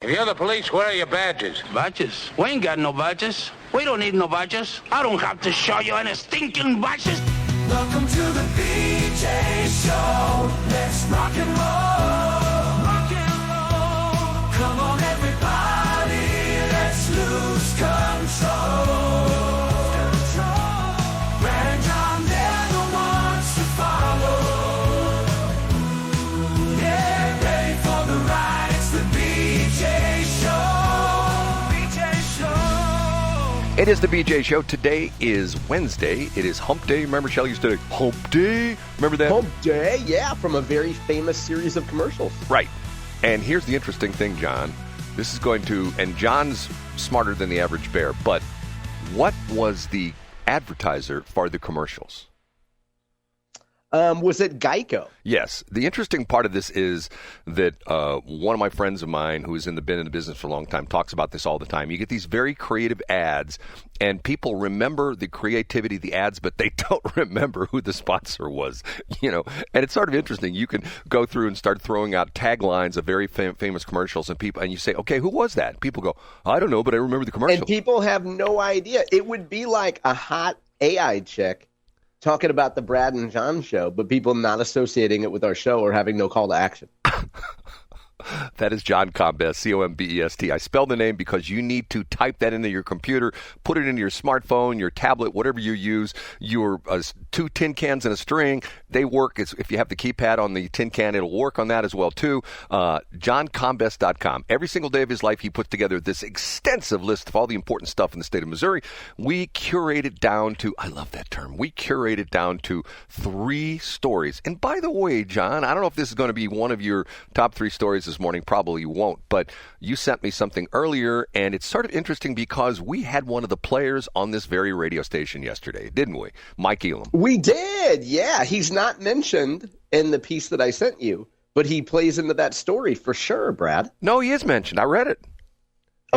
If you're the police, where are your badges? Badges? We ain't got no badges. We don't need no badges. I don't have to show you any stinking badges. Welcome to the BJ Show. Let's rock and roll. Rock and roll. Come on, everybody. Let's lose control. Brad and John, they're the ones to follow. Get ready for the ride. It's the BJ Show. BJ Show. It is the BJ Show. Today is Wednesday. It is Hump Day. Remember Shelley used to Hump Day? Remember that? Hump Day, yeah, from a very famous series of commercials. Right. And here's the interesting thing, John. This is going to, and John's smarter than the average bear, but what was the advertiser for the commercials? Was it Geico? Yes. The interesting part of this is that one of my friends of mine who's been in the business for a long time talks about this all the time. You get these very creative ads, and people remember the creativity of the ads, but they don't remember who the sponsor was. And it's sort of interesting. You can go through and start throwing out taglines of very famous commercials, and you say, okay, who was that? People go, I don't know, but I remember the commercial. And people have no idea. It would be like a hot AI chick talking about the Brad and John show, but people not associating it with our show or having no call to action. That is John Combest, Combest. I spelled the name because you need to type that into your computer, put it into your smartphone, your tablet, whatever you use. Your 2 tin cans and a string, they work. If you have the keypad on the tin can, it'll work on that as well, too. JohnCombest.com. Every single day of his life, he puts together this extensive list of all the important stuff in the state of Missouri. We curate it down to, I love that term, we curate it down to 3 stories. And by the way, John, I don't know if this is going to be one of your top 3 stories this morning. Probably won't, but you sent me something earlier, and it's sort of interesting because we had one of the players on this very radio station yesterday, didn't we? Mike Elam. We did, yeah. He's not mentioned in the piece that I sent you, but he plays into that story for sure, Brad. No, he is mentioned. I read it.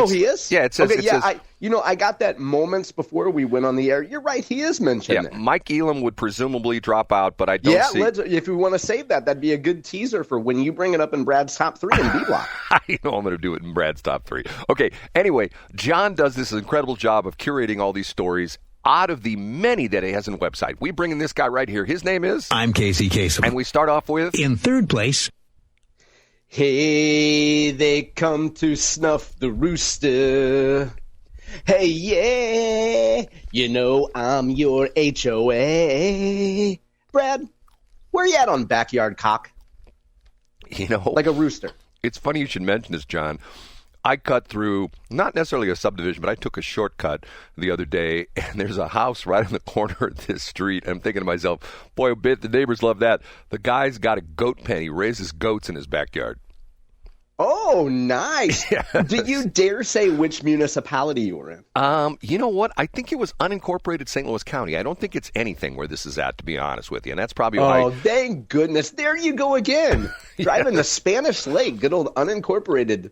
He is? Yeah, it says. Okay, it yeah, says, I got that moments before we went on the air. You're right, he is mentioned. Yeah, Mike Elam would presumably drop out, but I don't see. If we want to save that, that'd be a good teaser for when you bring it up in Brad's top 3 in B Block. I know I'm going to do it in Brad's top 3. Okay, anyway, John does this incredible job of curating all these stories out of the many that he has on the website. We bring in this guy right here. His name is? I'm Casey Kasem. And we start off with? In third place. Hey, they come to snuff the rooster. Hey, yeah, I'm your HOA. Brad, where you at on backyard cock? Like a rooster. It's funny you should mention this, John. I cut through, not necessarily a subdivision, but I took a shortcut the other day, and there's a house right on the corner of this street. I'm thinking to myself, boy, I bet the neighbors love that. The guy's got a goat pen. He raises goats in his backyard. Oh, nice. Yes. Do you dare say which municipality you were in? You know what? I think it was unincorporated St. Louis County. I don't think it's anything where this is at, to be honest with you. And that's probably why. Oh, thank goodness. There you go again. Driving the Spanish Lake, good old unincorporated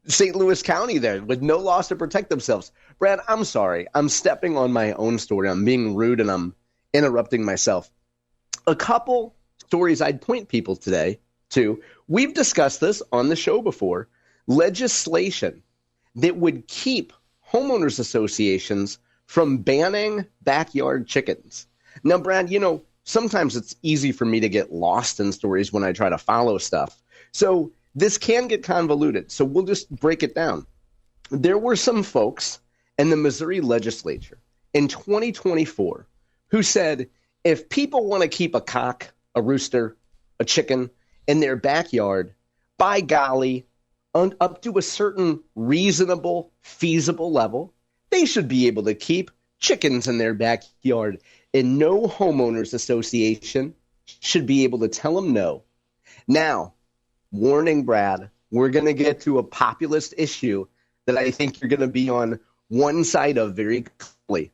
St. Louis County there with no laws to protect themselves. Brad, I'm sorry. I'm stepping on my own story. I'm being rude and I'm interrupting myself. A couple stories I'd point people today to. We've discussed this on the show before. Legislation that would keep homeowners associations from banning backyard chickens. Now, Brad, sometimes it's easy for me to get lost in stories when I try to follow stuff. So this can get convoluted. So we'll just break it down. There were some folks in the Missouri legislature in 2024 who said, if people want to keep a cock, a rooster, a chicken in their backyard, by golly, up to a certain reasonable, feasible level, they should be able to keep chickens in their backyard. And no homeowners association should be able to tell them no. Now, warning, Brad, we're going to get to a populist issue that I think you're going to be on one side of very clearly.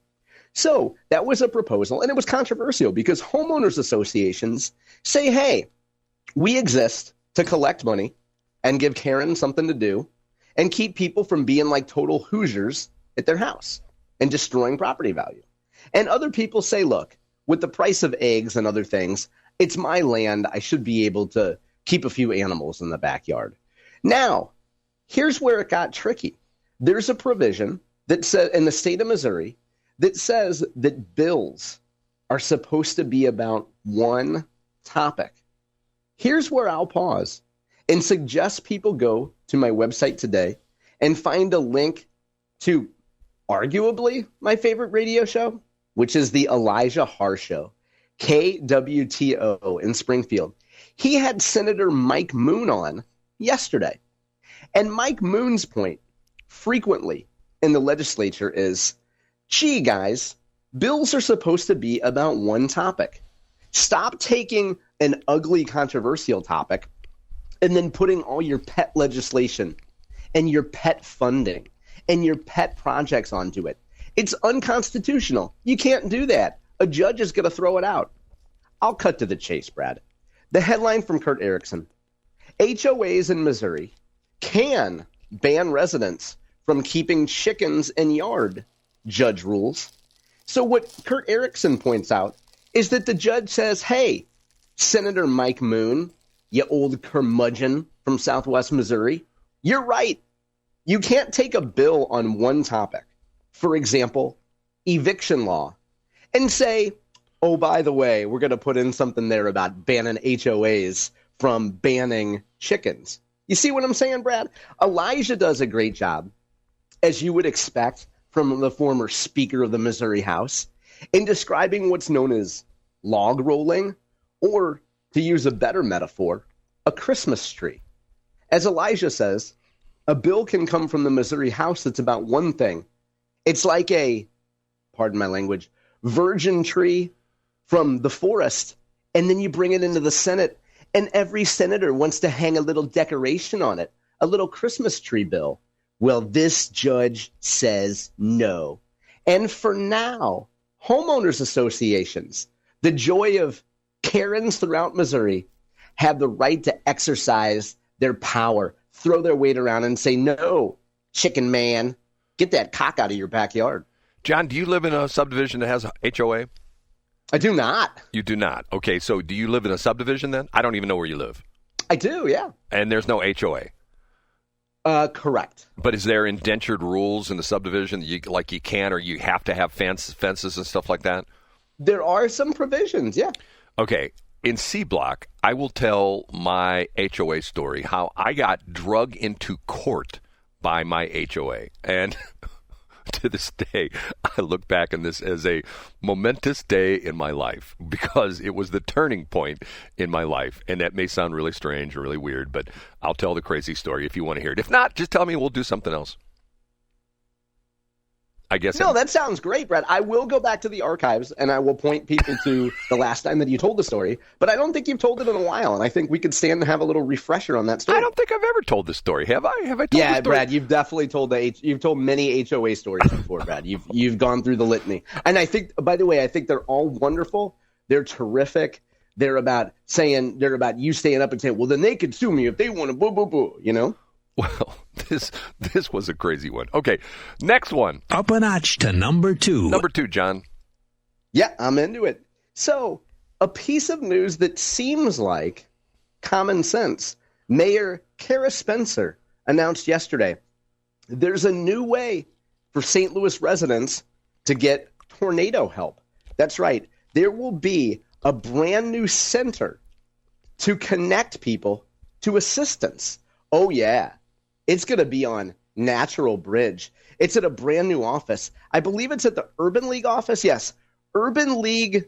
So that was a proposal, and it was controversial because homeowners associations say, hey, we exist to collect money and give Karen something to do and keep people from being like total Hoosiers at their house and destroying property value. And other people say, look, with the price of eggs and other things, it's my land. I should be able to keep a few animals in the backyard. Now, Here's where it got tricky. There's a provision that says in the state of Missouri that says that bills are supposed to be about one topic. Here's where I'll pause and suggest people go to my website today and find a link to arguably my favorite radio show, which is the Elijah Haahr Show, KWTO in Springfield. He had Senator Mike Moon on yesterday. And Mike Moon's point frequently in the legislature is, gee, guys, bills are supposed to be about one topic. Stop taking an ugly, controversial topic and then putting all your pet legislation and your pet funding and your pet projects onto it. It's unconstitutional. You can't do that. A judge is going to throw it out. I'll cut to the chase, Brad. The headline from Kurt Erickson: HOAs in Missouri can ban residents from keeping chickens in yard, judge rules. So what Kurt Erickson points out is that the judge says, hey, Senator Mike Moon, you old curmudgeon from Southwest Missouri, you're right. You can't take a bill on one topic, for example, eviction law, and say, oh, by the way, we're going to put in something there about banning HOAs from banning chickens. You see what I'm saying, Brad? Elijah does a great job, as you would expect from the former Speaker of the Missouri House, in describing what's known as log rolling, or, to use a better metaphor, a Christmas tree. As Elijah says, a bill can come from the Missouri House that's about one thing. It's like a, pardon my language, virgin tree from the forest, and then you bring it into the Senate, and every senator wants to hang a little decoration on it, a little Christmas tree bill. Well, this judge says no. And for now, homeowners associations, the joy of Karens throughout Missouri, have the right to exercise their power, throw their weight around and say, no, chicken man, get that cock out of your backyard. John, do you live in a subdivision that has HOA? I do not. You do not. Okay, so do you live in a subdivision then? I don't even know where you live. I do, yeah. And there's no HOA? Correct. But is there indentured rules in the subdivision that you can or you have to have fences and stuff like that? There are some provisions, yeah. Okay. In C Block, I will tell my HOA story, how I got drug into court by my HOA. And to this day, I look back on this as a momentous day in my life because it was the turning point in my life. And that may sound really strange or really weird, but I'll tell the crazy story if you want to hear it. If not, just tell me and we'll do something else. I guess. No, that sounds great, Brad. I will go back to the archives and I will point people to the last time that you told the story, but I don't think you've told it in a while, and I think we could stand and have a little refresher on that story. I don't think I've ever told this story. Have I? Have I told this story? Yeah, Brad, you've definitely told you've told many HOA stories before, Brad. You've gone through the litany. And I think, by the way, I think they're all wonderful. They're terrific. They're about you staying up and saying, well, then they could sue me if they want to boo, boo, boo, you know? Well, this was a crazy one. Okay, next one. Up a notch to number 2. Number 2, John. Yeah, I'm into it. So, a piece of news that seems like common sense. Mayor Cara Spencer announced yesterday there's a new way for St. Louis residents to get tornado help. That's right. There will be a brand new center to connect people to assistance. Oh, yeah. It's going to be on Natural Bridge. It's at a brand new office. I believe it's at the Urban League office. Yes, Urban League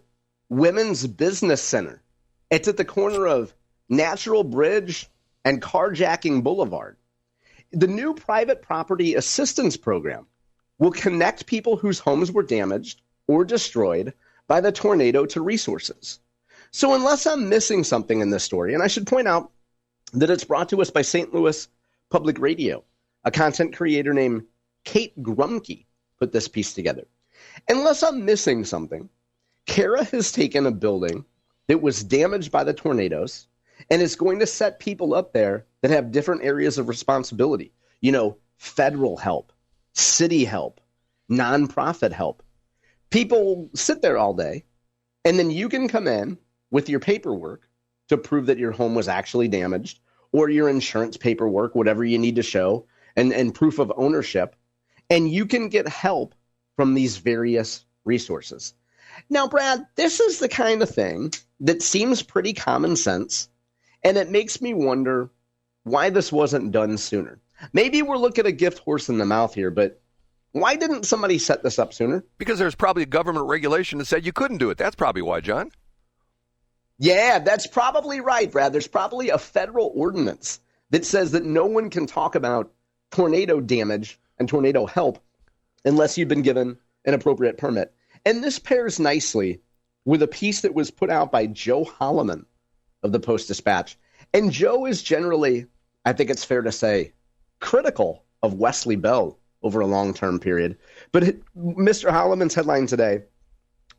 Women's Business Center. It's at the corner of Natural Bridge and Carjacking Boulevard. The new private property assistance program will connect people whose homes were damaged or destroyed by the tornado to resources. So unless I'm missing something in this story, and I should point out that it's brought to us by St. Louis Public Radio, a content creator named Kate Grumke put this piece together. Unless I'm missing something, Cara has taken a building that was damaged by the tornadoes and is going to set people up there that have different areas of responsibility. You know, federal help, city help, nonprofit help. People will sit there all day, and then you can come in with your paperwork to prove that your home was actually damaged, or your insurance paperwork, whatever you need to show, and proof of ownership. And you can get help from these various resources. Now, Brad, this is the kind of thing that seems pretty common sense, and it makes me wonder why this wasn't done sooner. Maybe we're looking a gift horse in the mouth here, but why didn't somebody set this up sooner? Because there's probably a government regulation that said you couldn't do it. That's probably why, John. Yeah, that's probably right, Brad. There's probably a federal ordinance that says that no one can talk about tornado damage and tornado help unless you've been given an appropriate permit. And this pairs nicely with a piece that was put out by Joe Holloman of the Post-Dispatch. And Joe is generally, I think it's fair to say, critical of Wesley Bell over a long-term period. But Mr. Holloman's headline today,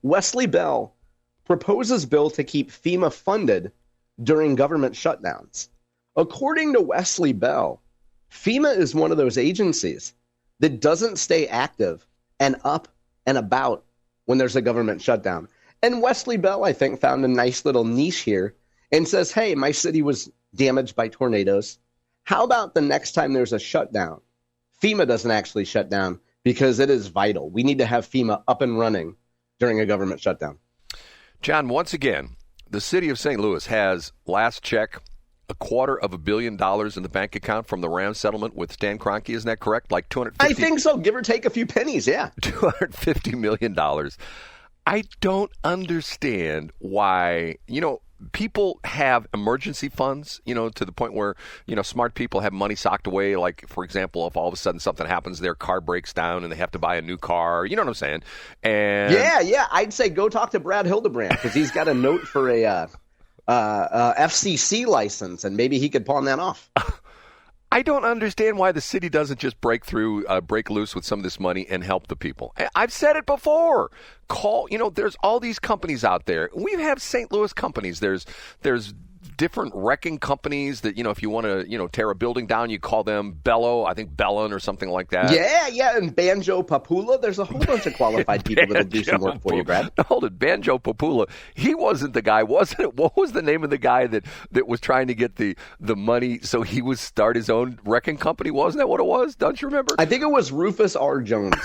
Wesley Bell proposes bill to keep FEMA funded during government shutdowns. According to Wesley Bell, FEMA is one of those agencies that doesn't stay active and up and about when there's a government shutdown. And Wesley Bell, I think, found a nice little niche here and says, hey, my city was damaged by tornadoes. How about the next time there's a shutdown? FEMA doesn't actually shut down because it is vital. We need to have FEMA up and running during a government shutdown. John, once again, the city of St. Louis has, last check, $250 million in the bank account from the Rams settlement with Stan Kroenke. Isn't that correct? Like $250. I think so. Give or take a few pennies. Yeah. $250 million. I don't understand why, people have emergency funds, to the point where, smart people have money socked away. Like, for example, if all of a sudden something happens, their car breaks down and they have to buy a new car. You know what I'm saying? And yeah. I'd say go talk to Brad Hildebrand because he's got a note for a FCC license, and maybe he could pawn that off. I don't understand why the city doesn't just break loose with some of this money and help the people. I've said it before. There's all these companies out there. We have St. Louis companies. There's different wrecking companies that, if you want to, tear a building down, you call them Bello, I think Bellin or something like that. Yeah, and Banjo Papula. There's a whole bunch of qualified people that'll do some work for you, Brad. Hold it, Banjo Papula. He wasn't the guy, wasn't it? What was the name of the guy that was trying to get the money so he would start his own wrecking company? Wasn't that what it was? Don't you remember? I think it was Rufus R. Jones.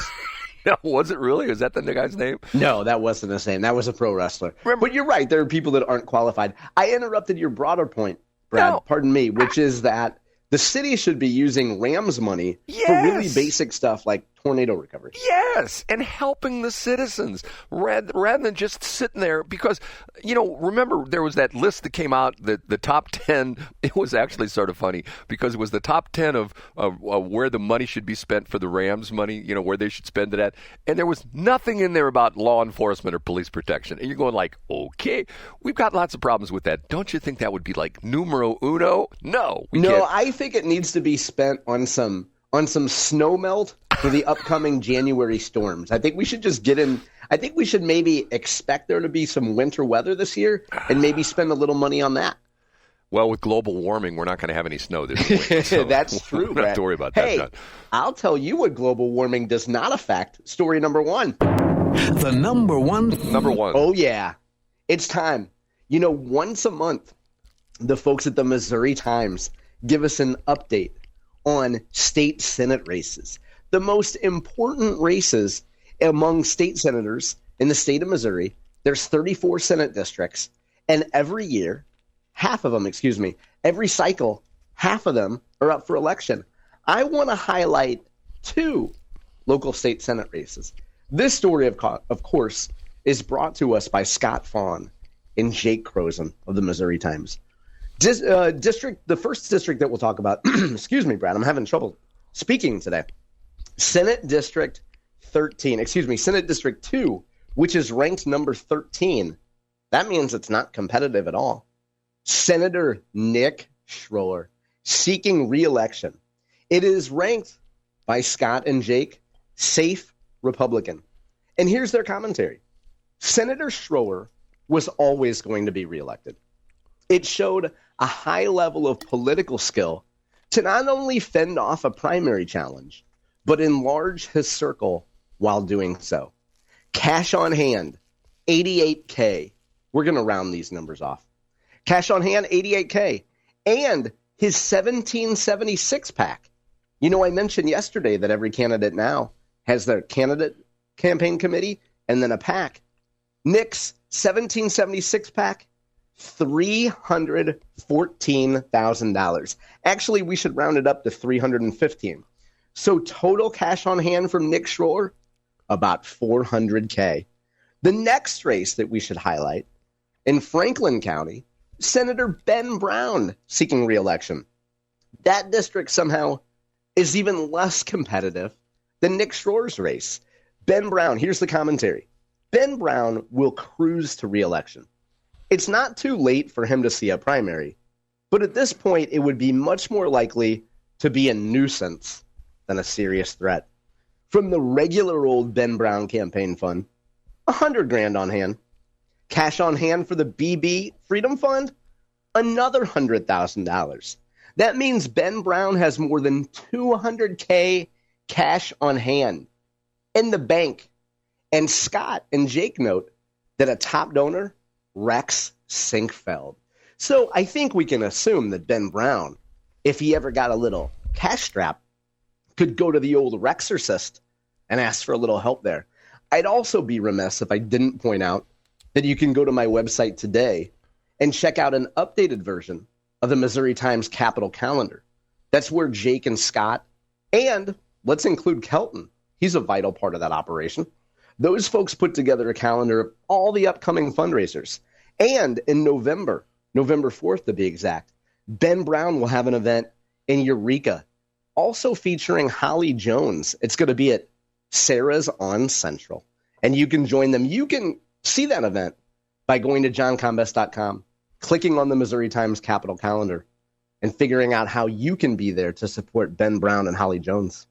No, was it really? Is that the guy's name? No, that wasn't his name. That was a pro wrestler. But you're right. There are people that aren't qualified. I interrupted your broader point, Brad. No. Pardon me, which is that the city should be using Rams money for really basic stuff like tornado recovery. Yes, and helping the citizens rather than just sitting there. Because, remember there was that list that came out, the top 10. It was actually sort of funny because it was the top 10 of where the money should be spent for the Rams money, where they should spend it at. And there was nothing in there about law enforcement or police protection. And you're going like, okay, we've got lots of problems with that. Don't you think that would be like numero uno? No, we can't. I think it needs to be spent on some snow melt for the upcoming January storms. I think we should just get in. I think we should maybe expect there to be some winter weather this year and maybe spend a little money on that. Well, with global warming, we're not going to have any snow this week. So that's true. We don't have to worry about that. Hey, I'll tell you what global warming does not affect. Story number one. The number one. Number one. Oh, yeah. It's time. Once a month, the folks at the Missouri Times give us an update on state Senate races. The most important races among state senators in the state of Missouri. There's 34 Senate districts, and every cycle, half of them are up for election. I want to highlight 2 local state Senate races. This story, of course, is brought to us by Scott Fawn and Jake Croson of the Missouri Times. The first district that we'll talk about, excuse me, Brad, I'm having trouble speaking today. Senate District 2, which is ranked number 13. That means it's not competitive at all. Senator Nick Schroer seeking re-election. It is ranked by Scott and Jake safe Republican. And here's their commentary. Senator Schroer was always going to be reelected. It showed a high level of political skill to not only fend off a primary challenge, but enlarge his circle while doing so. Cash on hand, $88K. We're going to round these numbers off. Cash on hand, $88K. And his 1776 pack. You know, I mentioned yesterday that every candidate now has their candidate campaign committee and then a pack. Nick's 1776 pack, $314,000. Actually, we should round it up to $315,000. So total cash on hand from Nick Schroer, about $400K. The next race that we should highlight, in Franklin County, Senator Ben Brown seeking re-election. That district somehow is even less competitive than Nick Schroer's race. Ben Brown, here's the commentary. Ben Brown will cruise to re-election. It's not too late for him to see a primary, but at this point, it would be much more likely to be a nuisance than a serious threat. From the regular old Ben Brown campaign fund, $100,000 on hand. Cash on hand for the BB Freedom Fund, another $100,000. That means Ben Brown has more than $200K cash on hand in the bank. And Scott and Jake note that a top donor, Rex Sinkfeld. So I think we can assume that Ben Brown, if he ever got a little cash strap, could go to the old Rexorcist and ask for a little help there. I'd also be remiss if I didn't point out that you can go to my website today and check out an updated version of the Missouri Times Capital Calendar. That's where Jake and Scott, and let's include Kelton, he's a vital part of that operation. Those folks put together a calendar of all the upcoming fundraisers. And in November 4th to be exact, Ben Brown will have an event in Eureka, also featuring Holly Jones. It's going to be at Sarah's on Central. And you can join them. You can see that event by going to johncombest.com, clicking on the Missouri Times Capital Calendar, and figuring out how you can be there to support Ben Brown and Holly Jones.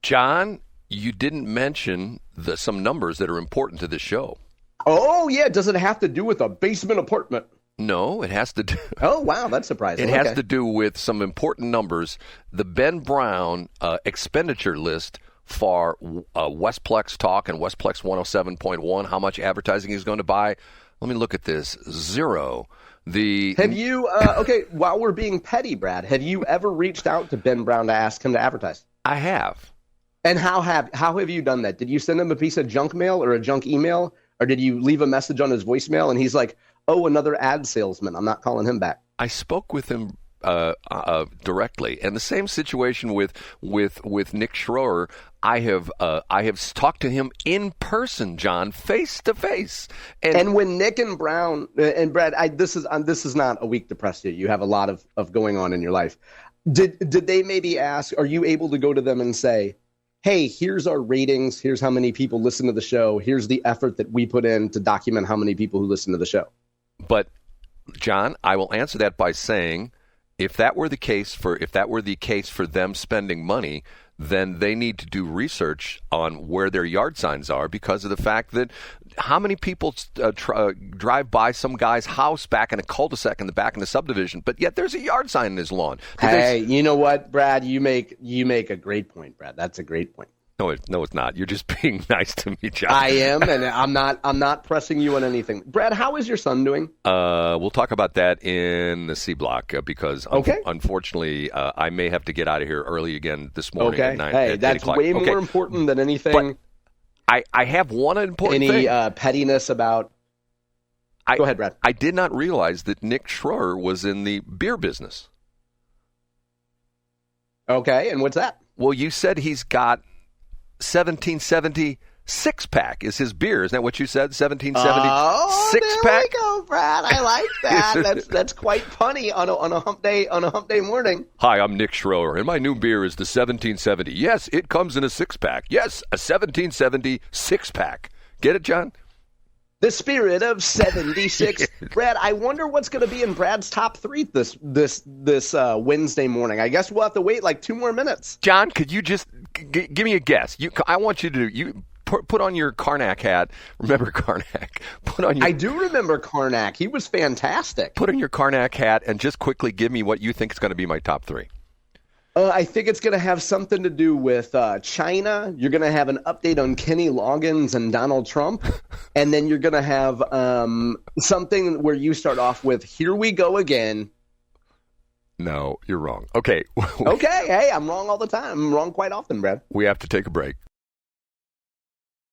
John, you didn't mention some numbers that are important to the show. Oh, yeah. Does it have to do with a basement apartment? No, it has to do... Oh, wow. That's surprising. It has to do with some important numbers. The Ben Brown expenditure list for Westplex Talk and Westplex 107.1, how much advertising he's going to buy. Let me look at this. 0. Have you, while we're being petty, Brad, have you ever reached out to Ben Brown to ask him to advertise? I have. And how have you done that? Did you send him a piece of junk mail or a junk email? Or did you leave a message on his voicemail and he's like, oh, another ad salesman, I'm not calling him back? I spoke with him directly, and the same situation with Nick Schroer. I have talked to him in person, John, face to face. And when Nick and Brown and Brad, this is not a week to press you. You have a lot of going on in your life. Did they maybe ask? Are you able to go to them and say, hey, here's our ratings, here's how many people listen to the show, here's the effort that we put in to document how many people who listen to the show? But John, I will answer that by saying, if that were the case for them spending money, then they need to do research on where their yard signs are, because of the fact that how many people drive by some guy's house back in a cul-de-sac in the back in the subdivision, but yet there's a yard sign in his lawn. Hey, you know what, Brad? You make a great point, Brad. That's a great point. No, it's not. You're just being nice to me, John. I am, and I'm not pressing you on anything. Brad, how is your son doing? We'll talk about that in the C block because unfortunately, I may have to get out of here early again this morning at 9. Hey, at that's 8 o'clock. way more important than anything. But I have one important thing. Any pettiness about... Go ahead, Brad. I did not realize that Nick Schroer was in the beer business. Okay, and what's that? Well, you said he's got 1770 six-pack is his beer. Isn't that what you said? 1770 six-pack? There we go, Brad. I like that. That's quite punny on a hump day morning. Hi, I'm Nick Schroer, and my new beer is the 1770. Yes, it comes in a six-pack. Yes, a 1770 six-pack. Get it, John? The spirit of 76. Brad, I wonder what's going to be in Brad's top 3 this Wednesday morning. I guess we'll have to wait like 2 more minutes. John, could you just give me a guess? I want you to put on your Karnak hat. Remember Karnak? I do remember Karnak. He was fantastic. Put on your Karnak hat and just quickly give me what you think is going to be my top 3. I think it's going to have something to do with China. You're going to have an update on Kenny Loggins and Donald Trump. And then you're going to have something where you start off with, here we go again. No, you're wrong. Okay. Okay, hey, I'm wrong all the time. I'm wrong quite often, Brad. We have to take a break.